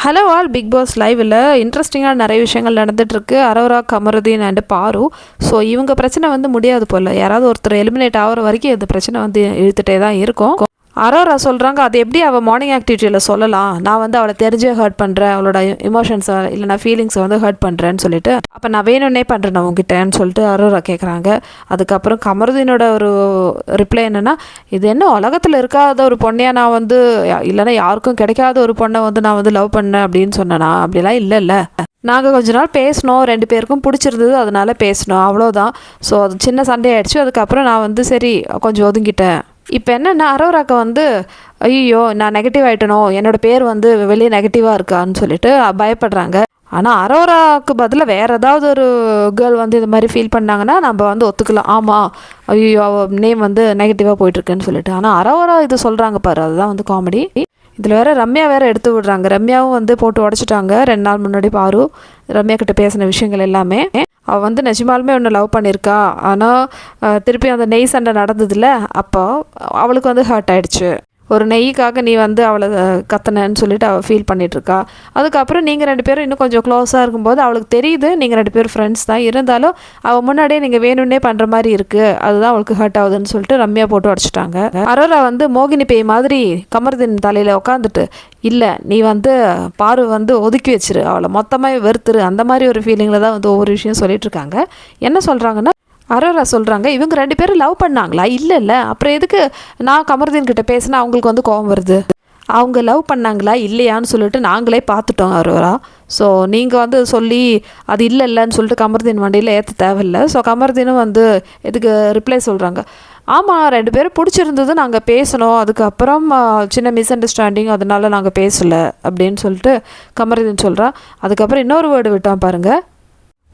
Hello all big pass லைவில் இன்ட்ரெஸ்டிங்கான நிறைய விஷயங்கள் நடந்துகிட்ருக்கு. அரோரா, கமருதீன் அண்டு பாரு. ஸோ இவங்க பிரச்சனை வந்து முடியாது போல். யாராவது ஒருத்தர் எலிமினேட் ஆகிற வரைக்கும் இந்த பிரச்சனை வந்து இழுத்துகிட்டே தான் இருக்கும். அரோரா சொல்கிறாங்க, அது எப்படி அவள் மார்னிங் ஆக்டிவிட்டியில் சொல்லலாம், நான் வந்து அவளை தெரிஞ்சே ஹர்ட் பண்ணுறேன், அவளோட இமோஷன்ஸை இல்லைனா ஃபீலிங்ஸை வந்து ஹர்ட் பண்ணுறேன்னு சொல்லிட்டு, அப்போ நான் வேணும்னே பண்ணுறேன் உங்ககிட்டன்னு சொல்லிட்டு அரோரா கேட்குறாங்க. அதுக்கப்புறம் கமருதீனோட ஒரு ரிப்ளை என்னென்னா, இது என்ன உலகத்தில் இருக்காத ஒரு பொண்ணையா நான் வந்து, இல்லைனா யாருக்கும் கிடைக்காத ஒரு பொண்ணை வந்து நான் வந்து லவ் பண்ணேன் அப்படின்னு சொன்னேனா? அப்படிலாம் இல்லைல்ல, நாங்கள் கொஞ்ச நாள் பேசினோம், 2 பேருக்கும் பிடிச்சிருந்தது, அதனால பேசினோம், அவ்வளோதான். ஸோ அது சின்ன சண்டே ஆகிடுச்சு. அதுக்கப்புறம் நான் வந்து சரி கொஞ்சம் ஒதுங்கிட்டேன். இப்போ என்னென்னா அரோராக்கு வந்து ஐயோ நான் நெகட்டிவ் ஆகிட்டனோ, என்னோடய பேர் வந்து வெளியே நெகட்டிவாக இருக்கான்னு சொல்லிட்டு பயப்படுறாங்க. ஆனால் அரோராவுக்கு பதிலாக வேறு ஏதாவது ஒரு கேர்ள் வந்து இது மாதிரி ஃபீல் பண்ணாங்கன்னா நம்ம வந்து ஒத்துக்கலாம், ஆமாம் ஐயோ அவள் நேம் வந்து நெகட்டிவாக போயிட்டுருக்குன்னு சொல்லிட்டு. ஆனால் அரோரா இது சொல்கிறாங்க பாரு, அதுதான் வந்து காமெடி. இதில் வேறு ரம்யா வேறு எடுத்து விடுறாங்க. ரம்யாவும் வந்து போட்டு உடச்சிட்டாங்க 2 நாள் முன்னாடி. பாரு ரம்யா கிட்ட பேசின விஷயங்கள் எல்லாமே, அவள் வந்து நிஜமாலுமே ஒன்று லவ் பண்ணியிருக்கா. ஆனால் திருப்பி அந்த நெய் சண்டை நடந்ததில்ல, அப்போ அவளுக்கு வந்து ஹர்ட் ஆகிடுச்சு. ஒரு நெய்க்காக நீ வந்து அவளை கத்தனன்னு சொல்லிட்டு அவள் ஃபீல் பண்ணிகிட்ருக்கா. அதுக்கப்புறம் நீங்கள் 2 பேரும் இன்னும் கொஞ்சம் க்ளோஸாக இருக்கும்போது அவளுக்கு தெரியுது நீங்கள் 2 பேரும் ஃப்ரெண்ட்ஸ் தான், இருந்தாலும் அவள் முன்னாடியே நீங்கள் வேணும்னே பண்ணுற மாதிரி இருக்குது, அதுதான் அவளுக்கு ஹர்ட் ஆகுதுன்னு சொல்லிட்டு ரம்யா போட்டு உடச்சிட்டாங்க. அரோரா வந்து மோகினி பேய் மாதிரி கமருதீன் தலையில் உட்காந்துட்டு, இல்லை நீ வந்து பாரு வந்து ஒதுக்கி வச்சிரு, அவளை மொத்தமாக வெறுத்துரு, அந்த மாதிரி ஒரு ஃபீலிங்கில் தான் வந்து ஒவ்வொரு விஷயம் சொல்லிகிட்ருக்காங்க. என்ன சொல்கிறாங்கன்னா, அரோரா சொல்கிறாங்க, இவங்க 2 பேரும் லவ் பண்ணாங்களா? இல்லை, அப்புறம் எதுக்கு நான் கமருதீன் கிட்ட பேசினா அவங்களுக்கு வந்து கோவம் வருது? அவங்க லவ் பண்ணாங்களா இல்லையான்னு சொல்லிட்டு நாங்களே பார்த்துட்டோம் அரோரா. ஸோ நீங்கள் வந்து சொல்லி அது இல்லைன்னு சொல்லிட்டு கமருதீன் வண்டியில் ஏற்ற தேவையில்லை. ஸோ கமருதீனும் வந்து இதுக்கு ரிப்ளை சொல்கிறாங்க, ஆமாம் 2 பேரும் பிடிச்சிருந்தது, நாங்கள் பேசினோம், அதுக்கப்புறம் சின்ன மிஸ் அண்டர்ஸ்டாண்டிங், அதனால நாங்கள் பேசலை அப்படின்னு சொல்லிட்டு கமருதீன் சொல்கிறா. அதுக்கப்புறம் இன்னொரு வேர்டு விட்டான் பாருங்கள்,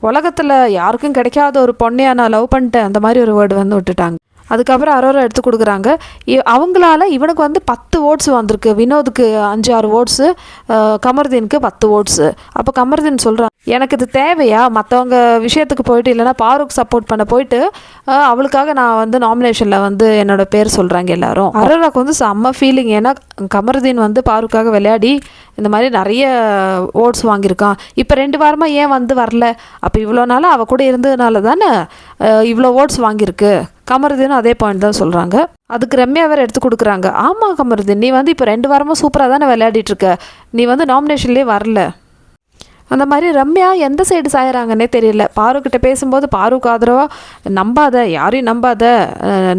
உலகத்தில் யாருக்கும் கிடைக்காத ஒரு பொண்ணையா நான் லவ் பண்ணிட்டேன், அந்த மாதிரி ஒரு வேர்டு வந்து விட்டுட்டாங்க. அதுக்கப்புறம் அரோரா எடுத்து கொடுக்குறாங்க. அவங்களால இவனுக்கு வந்து 10 ஓட்ஸ் வந்திருக்கு, வினோதுக்கு 5-6 ஓட்ஸு, கமருதீனுக்கு 10 ஓட்ஸு. அப்போ கமருதீன் சொல்கிறான், எனக்கு இது தேவையா? மற்றவங்க விஷயத்துக்கு போயிட்டு இல்லைனா பாருக்கு சப்போர்ட் பண்ண போயிட்டு அவளுக்காக நான் வந்து நாமினேஷனில் வந்து என்னோடய பேர் சொல்கிறாங்க எல்லாரும். அரோராக்கு வந்து செம்ம ஃபீலிங். ஏன்னா கமருதீன் வந்து பாருக்காக விளையாடி இந்த மாதிரி நிறைய ஓட்ஸ் வாங்கியிருக்கான். இப்போ 2 வாரமாக ஏன் வந்து வரல? அப்போ இவ்வளோ நாளாக அவள் கூட இருந்ததுனால தானே இவ்வளோ ஓட்ஸ் வாங்கியிருக்கு. கமருதீனும் அதே பாயிண்ட் தான் சொல்கிறாங்க. அதுக்கு ரம்யா வேறு எடுத்து கொடுக்குறாங்க, ஆமாம் கமருதீன் நீ வந்து இப்போ 2 வாரமாக சூப்பராக தானே விளையாடிட்டுருக்க, நீ வந்து நாமினேஷன்லேயே வரல. அந்த மாதிரி ரம்யா எந்த சைடு சாயிறாங்கன்னே தெரியல. பாருக்கிட்ட பேசும்போது பாருக்கு ஆதரவாக நம்பாத, யாரையும் நம்பாத,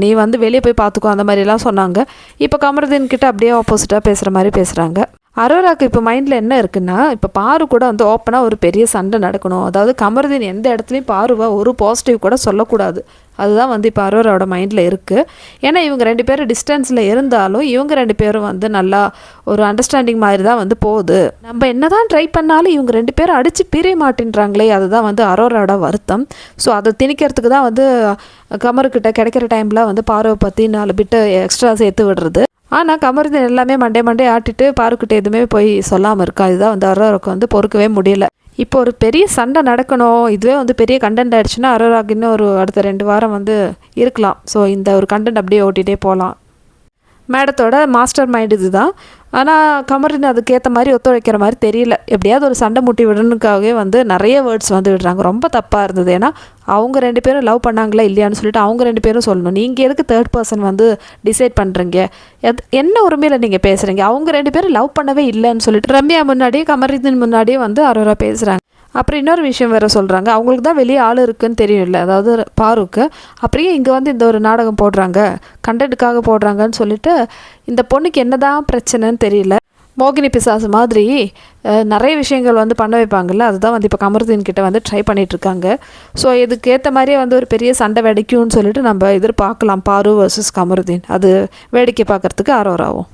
நீ வந்து வெளியே போய் பார்த்துக்கோ, அந்த மாதிரிலாம் சொன்னாங்க. இப்போ கமருதீன் கிட்ட அப்படியே ஆப்போசிட்டாக பேசுகிற மாதிரி பேசுகிறாங்க. அரோராக்கு இப்போ மைண்டில் என்ன இருக்குன்னா, இப்போ பாரு கூட வந்து ஓப்பனாக ஒரு பெரிய சண்டை நடக்கணும். அதாவது கமருதீன் எந்த இடத்துலையும் பாருவா ஒரு பாசிட்டிவ் கூட சொல்லக்கூடாது. அதுதான் வந்து இப்போ அரோராவோட மைண்டில் இருக்குது. ஏன்னா இவங்க 2 பேரும் டிஸ்டன்ஸில் இருந்தாலும் இவங்க 2 பேரும் வந்து நல்லா ஒரு அண்டர்ஸ்டாண்டிங் மாதிரி தான் வந்து போகுது. நம்ம என்ன தான் ட்ரை பண்ணாலும் இவங்க 2 பேரும் அடித்து பிரிய மாட்டேன்றாங்களே, அதுதான் வந்து அரோராவோட வருத்தம். ஸோ அதை திணிக்கிறதுக்கு தான் வந்து கமருக்கிட்ட கிடைக்கிற டைமில் வந்து பாருவை பற்றி 4 பிட்டு எக்ஸ்ட்ரா சேர்த்து விடுறது. ஆனால் கமருதீன் எல்லாமே மண்டே ஆட்டிட்டு பாருக்கிட்ட எதுவுமே போய் சொல்லாமல் இருக்கா. இதுதான் வந்து அரோராவுக்கு வந்து பொறுக்கவே முடியல. இப்போ ஒரு பெரிய சண்டை நடக்கணும், இதுவே வந்து பெரிய கண்டென்ட் ஆகிடுச்சுன்னா அரோராக்கு இன்னும் ஒரு அடுத்த 2 வாரம் வந்து இருக்கலாம். ஸோ இந்த ஒரு கண்டென்ட் அப்படியே ஓட்டிகிட்டே போகலாம். மேடத்தோட மாஸ்டர் மைண்ட் இது தான். ஆனால் கமருதீன் அதுக்கேற்ற மாதிரி ஒத்துழைக்கிற மாதிரி தெரியல. எப்படியாவது ஒரு சண்டை முட்டி விடணுக்காகவே வந்து நிறைய வேர்ட்ஸ் வந்து விடுறாங்க. ரொம்ப தப்பாக இருந்தது. ஏன்னா அவங்க 2 பேரும் லவ் பண்ணாங்களா இல்லையான்னு சொல்லிட்டு அவங்க 2 பேரும் சொல்லணும். நீங்கள் எதுக்கு 3rd பர்சன் வந்து டிசைட் பண்ணுறீங்க? என்ன உரிமையில் நீங்கள் பேசுகிறீங்க? அவங்க 2 பேரும் லவ் பண்ணவே இல்லைன்னு சொல்லிட்டு ரம்யா முன்னாடியே கமருதீன் முன்னாடியே வந்து அரோரா பேசுகிறாங்க. அப்புறம் இன்னொரு விஷயம் வேறு சொல்கிறாங்க, அவங்களுக்கு தான் வெளியே ஆள் இருக்குதுன்னு தெரியும்ல, அதாவது பாருக்கு. அப்படியே இங்கே வந்து இந்த ஒரு நாடகம் போடுறாங்க, கண்டென்ட்டுக்காக போடுறாங்கன்னு சொல்லிட்டு இந்த பொண்ணுக்கு என்ன தான் பிரச்சனைன்னு தெரியல. மோகினி பிசாசு மாதிரி நிறைய விஷயங்கள் வந்து பண்ண வைப்பாங்கள்ல, அதுதான் வந்து இப்போ கமருதீன் கிட்ட வந்து ட்ரை பண்ணிகிட்ருக்காங்க. ஸோ இதுக்கேற்ற மாதிரியே வந்து ஒரு பெரிய சண்டை வெடிக்கும்னு சொல்லிட்டு நம்ம எதிர்பார்க்கலாம். பாரு வர்சஸ் கமருதீன், அது வேடிக்கை பார்க்குறதுக்கு அரோராவும்.